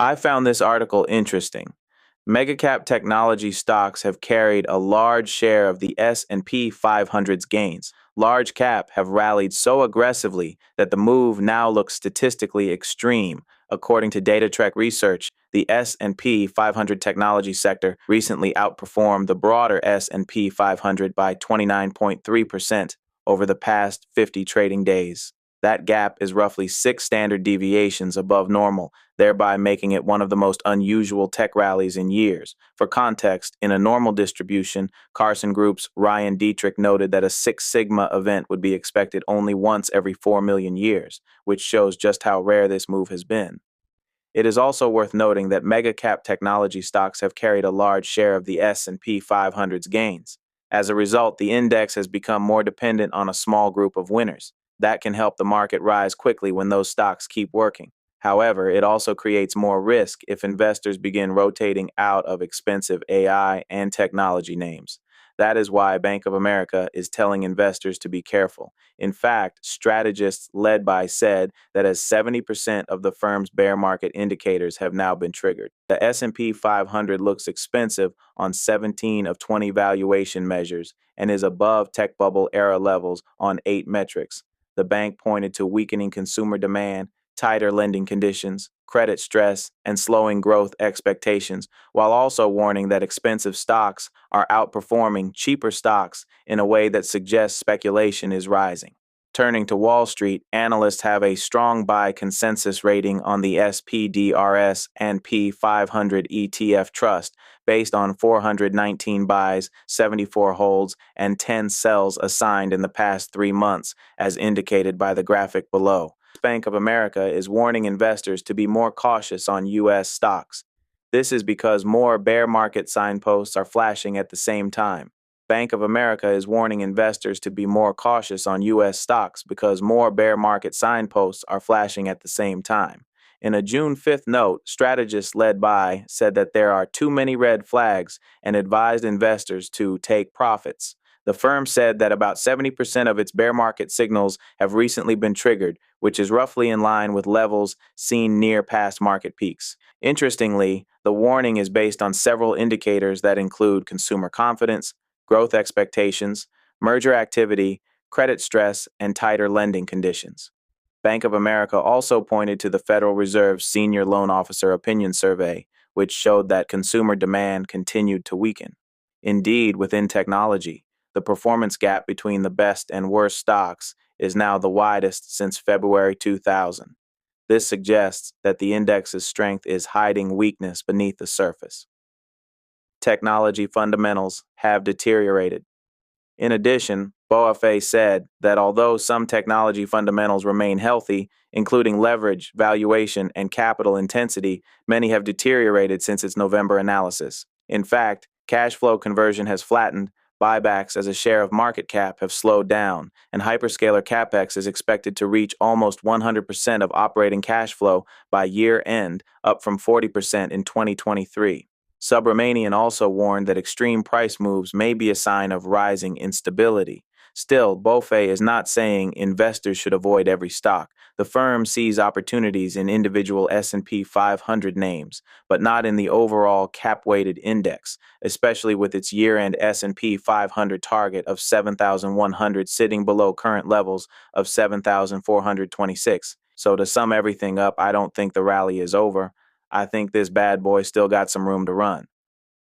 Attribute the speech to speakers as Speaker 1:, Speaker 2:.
Speaker 1: I found this article interesting. Megacap technology stocks have carried a large share of the S&P 500's gains. Large cap have rallied so aggressively that the move now looks statistically extreme. According to DataTrek research, the S&P 500 technology sector recently outperformed the broader S&P 500 by 29.3% over the past 50 trading days. That gap is roughly 6 standard deviations above normal, thereby making it one of the most unusual tech rallies in years. For context, in a normal distribution, Carson Group's Ryan Dietrich noted that a Six Sigma event would be expected only once every 4 million years, which shows just how rare this move has been. It is also worth noting that mega-cap technology stocks have carried a large share of the S&P 500's gains. As a result, the index has become more dependent on a small group of winners. That can help the market rise quickly when those stocks keep working. However, it also creates more risk if investors begin rotating out of expensive AI and technology names. That is why Bank of America is telling investors to be careful. In fact, strategists led by said that as 70% of the firm's bear market indicators have now been triggered. The S&P 500 looks expensive on 17 of 20 valuation measures and is above tech bubble era levels on 8 metrics. The bank pointed to weakening consumer demand, tighter lending conditions, credit stress, and slowing growth expectations, while also warning that expensive stocks are outperforming cheaper stocks in a way that suggests speculation is rising. Turning to Wall Street, analysts have a strong buy consensus rating on the SPDRS and P 500 ETF Trust based on 419 buys, 74 holds, and 10 sells assigned in the past 3 months, as indicated by the graphic below. Bank of America is warning investors to be more cautious on U.S. stocks. This is because more bear market signposts are flashing at the same time. Bank of America is warning investors to be more cautious on U.S. stocks because more bear market signposts are flashing at the same time. In a June 5th note, strategists led by said that there are too many red flags and advised investors to take profits. The firm said that about 70% of its bear market signals have recently been triggered, which is roughly in line with levels seen near past market peaks. Interestingly, the warning is based on several indicators that include consumer confidence, growth expectations, merger activity, credit stress, and tighter lending conditions. Bank of America also pointed to the Federal Reserve's Senior Loan Officer Opinion Survey, which showed that consumer demand continued to weaken. Indeed, within technology, the performance gap between the best and worst stocks is now the widest since February 2000. This suggests that the index's strength is hiding weakness beneath the surface. Technology fundamentals have deteriorated. In addition, BoFA said that although some technology fundamentals remain healthy, including leverage, valuation, and capital intensity, many have deteriorated since its November analysis. In fact, cash flow conversion has flattened, buybacks as a share of market cap have slowed down, and hyperscaler capex is expected to reach almost 100% of operating cash flow by year end, up from 40% in 2023. Subramanian also warned that extreme price moves may be a sign of rising instability. Still, BoFA is not saying investors should avoid every stock. The firm sees opportunities in individual S&P 500 names, but not in the overall cap-weighted index, especially with its year-end S&P 500 target of 7,100 sitting below current levels of 7,426. So to sum everything up, I don't think the rally is over. I think this bad boy still got some room to run.